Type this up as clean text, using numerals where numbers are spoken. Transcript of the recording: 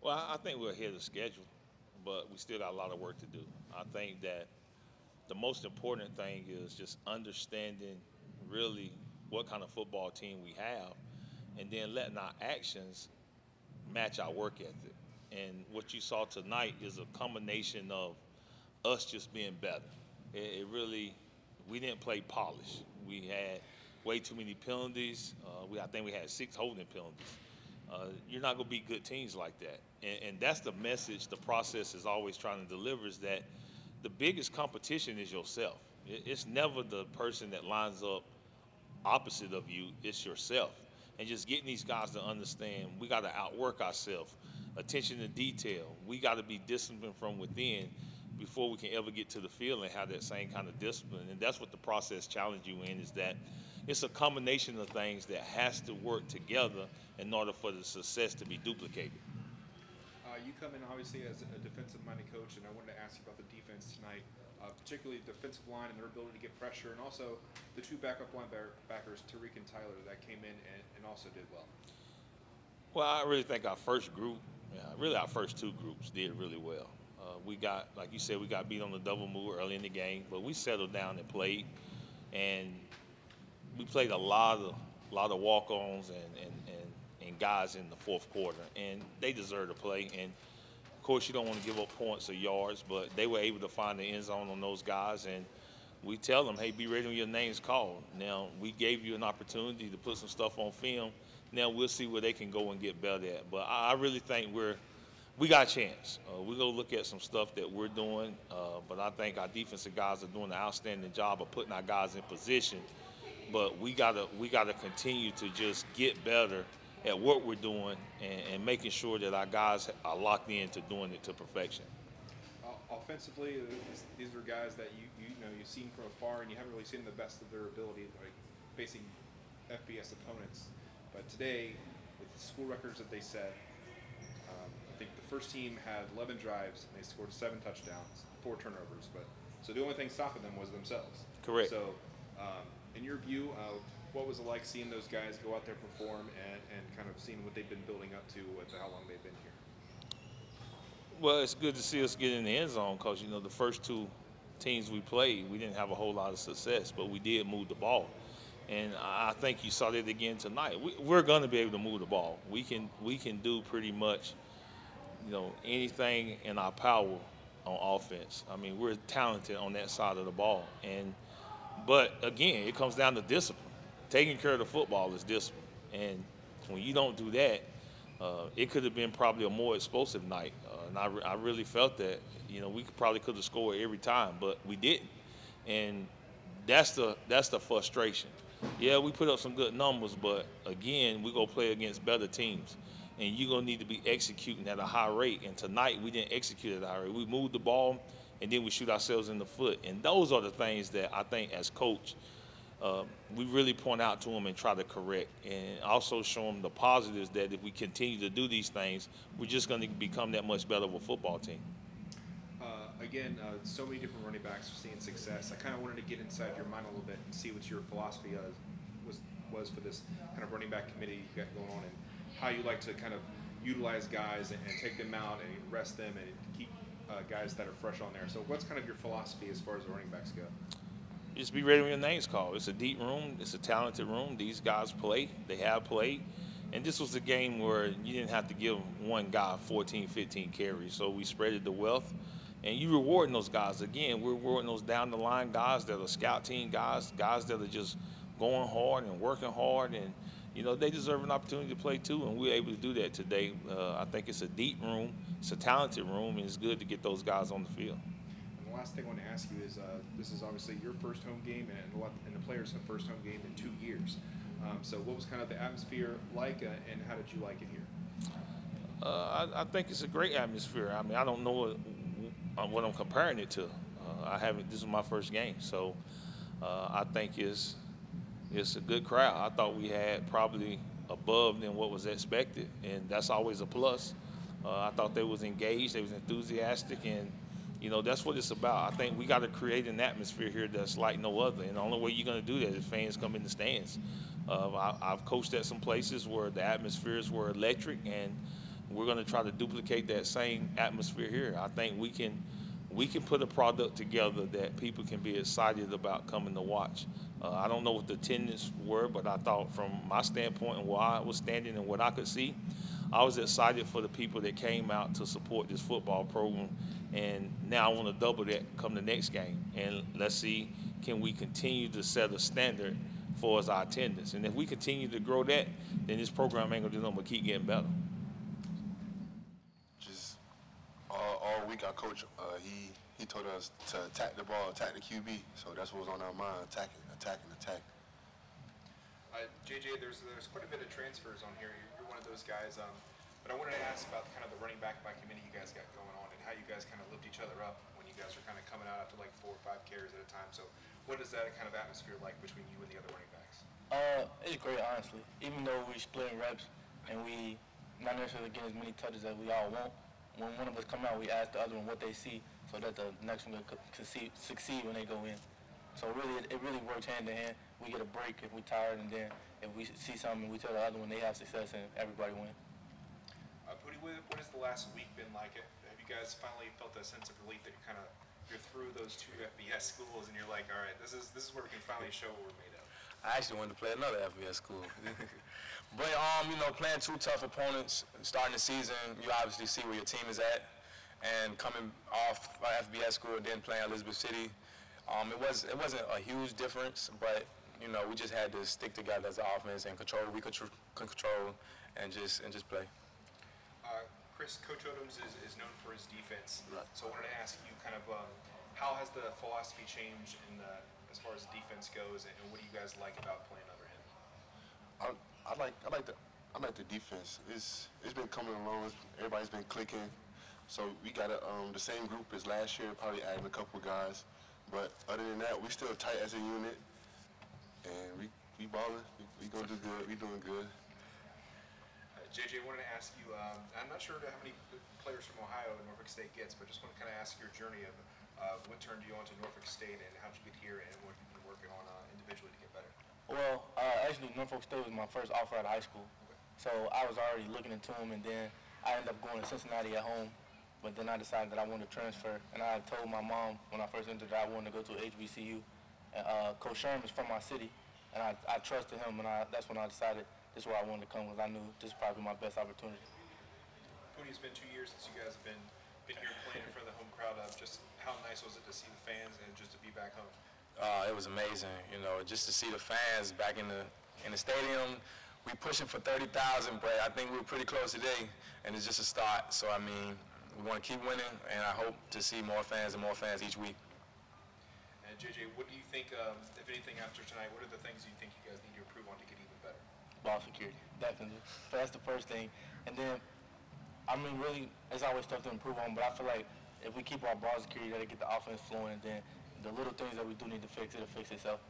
Well, I think we're ahead of schedule, but we still got a lot of work to do. I think that the most important thing is just understanding really what kind of football team we have, and then letting our actions match our work ethic. And what you saw tonight is a combination of us just being better. It really, we didn't play polished. We had way too many penalties. I think we had 6 holding penalties. You're not going to beat good teams like that. And that's the message the process is always trying to deliver, is that the biggest competition is yourself. It's never the person that lines up opposite of you, it's yourself. And just getting these guys to understand we got to outwork ourselves. Attention to detail. We got to be disciplined from within before we can ever get to the field and have that same kind of discipline. And that's what the process challenges you in, is that it's a combination of things that has to work together in order for the success to be duplicated. You come in obviously as a defensive-minded coach, and I wanted to ask you about the defense tonight, particularly the defensive line and their ability to get pressure, and also the two backup linebackers, Tariq and Tyler, that came in and also did well. Well, I really think our first group, really our first 2 groups did really well. We got, like you said, we got beat on the double move early in the game, but we settled down and played, and we played a lot of walk-ons and guys in the fourth quarter, and they deserve to play. And of course, you don't want to give up points or yards, but they were able to find the end zone on those guys, and we tell them, hey, be ready when your name's called. Now, we gave you an opportunity to put some stuff on film. Now we'll see where they can go and get better at. But I really think we got a chance. We're going to look at some stuff that we're doing, but I think our defensive guys are doing an outstanding job of putting our guys in position. But we gotta continue to just get better at what we're doing, and making sure that our guys are locked into doing it to perfection. Offensively, these are guys that you've seen from afar, and you haven't really seen the best of their ability, like facing FBS opponents. But today, with the school records that they set, I think the first team had 11 drives and they scored 7 touchdowns, 4 turnovers. But so the only thing stopping them was themselves. Correct. So, in your view, what was it like seeing those guys go out there, perform, and kind of seeing what they've been building up to with how long they've been here? Well, it's good to see us get in the end zone, because the first 2 teams we played, we didn't have a whole lot of success, but we did move the ball. And I think you saw that again tonight. We're going to be able to move the ball. We can do pretty much anything in our power on offense. I mean, we're talented on that side of the ball. But again, it comes down to discipline. Taking care of the football is discipline. And when you don't do that, it could have been probably a more explosive night. And I really felt that, we probably could have scored every time, but we didn't. And that's the frustration. Yeah, we put up some good numbers, but again, we're going to play against better teams. And you're going to need to be executing at a high rate. And tonight, we didn't execute at a high rate. We moved the ball, and then we shoot ourselves in the foot. And those are the things that I think as coach, we really point out to them and try to correct, and also show them the positives that if we continue to do these things, we're just going to become that much better of a football team. Again, so many different running backs are seeing success. I kind of wanted to get inside your mind a little bit and see what your philosophy was for this kind of running back committee you got going on, and how you like to kind of utilize guys and take them out and rest them and keep guys that are fresh on there. So what's kind of your philosophy as far as the running backs go? Just be ready when your name's called. It's a deep room. It's a talented room. These guys play. They have played. And this was a game where you didn't have to give one guy 14, 15 carries. So we spreaded the wealth. And you rewarding those guys. Again, we're rewarding those down-the-line guys that are scout team guys that are just going hard and working hard. And, they deserve an opportunity to play too, and we were able to do that today. I think it's a deep room. It's a talented room, and it's good to get those guys on the field. The last thing I want to ask you is, this is obviously your first home game, and the players' first home game in 2 years. So what was kind of the atmosphere like, and how did you like it here? I think it's a great atmosphere. I mean, I don't know what I'm comparing it to. This is my first game, so I think it's a good crowd. I thought we had probably above than what was expected, and that's always a plus. I thought they was engaged, they was enthusiastic, and that's what it's about. I think we got to create an atmosphere here that's like no other, and the only way you're going to do that is fans come in the stands. I've coached at some places where the atmospheres were electric, and we're going to try to duplicate that same atmosphere here. I think we can put a product together that people can be excited about coming to watch. I don't know what the attendance were, but I thought from my standpoint and where I was standing and what I could see, I was excited for the people that came out to support this football program. And now I want to double that come the next game. And let's see, can we continue to set a standard for us, our attendance? And if we continue to grow that, then this program ain't going to do nothing but keep getting better. Just all week, our coach, he told us to attack the ball, attack the QB. So that's what was on our mind, attack. JJ, there's quite a bit of transfers on here. You're one of those guys. But I wanted to ask about kind of the running back by committee you guys got going on and how you guys kind of lift each other up when you guys are kind of coming out after like 4 or 5 carries at a time. So what is that kind of atmosphere like between you and the other running backs? It's great, honestly. Even though we splitting reps and we not necessarily getting as many touches as we all want, when one of us come out, we ask the other one what they see so that the next one could succeed when they go in. So really, it really works hand in hand. We get a break if we're tired, and then if we see something, we tell the other one they have success, and everybody wins. Pooty, what has the last week been like? Have you guys finally felt a sense of relief that you're through those 2 FBS schools, and you're like, all right, this is where we can finally show what we're made of? I actually wanted to play another FBS school. But, you know, playing 2 tough opponents, starting the season, you obviously see where your team is at. And coming off FBS school and then playing Elizabeth City, it wasn't a huge difference, but, you know, we just had to stick together as an offense and control what we could control and just play. Chris, Coach Odums is known for his defense. Right. So I wanted to ask you kind of how has the philosophy changed as far as defense goes, and what do you guys like about playing under him? I like the defense. It's been coming along. Everybody's been clicking. So we got the same group as last year, probably adding a couple guys. But other than that, we still tight as a unit, and we balling. We gonna do good. We doing good. JJ, wanted to ask you. I'm not sure how many players from Ohio and Norfolk State gets, but just want to kind of ask your journey of what turned you on to Norfolk State and how'd you get here and what you've been working on individually to get better. Well, actually, Norfolk State was my first offer out of high school. So I was already looking into them, and then I ended up going to Cincinnati at home. But then I decided that I wanted to transfer, and I told my mom when I first entered that I wanted to go to HBCU. And Coach Sherm is from my city, and I trusted him, and that's when I decided this is where I wanted to come, because I knew this is probably my best opportunity. Pooty, it's been 2 years since you guys have been here playing in front of the home crowd. Just how nice was it to see the fans and just to be back home? It was amazing, you know, just to see the fans back in the stadium. We pushing for 30,000, but I think we're pretty close today, and it's just a start. So I mean, we want to keep winning, and I hope to see more fans each week. And JJ, what do you think, if anything, after tonight? What are the things you think you guys need to improve on to get even better? Ball security, definitely. So that's the first thing. And then, I mean, really, it's always stuff to improve on, but I feel like if we keep our ball security, that'll get the offense flowing, and then the little things that we do need to fix, it'll fix itself.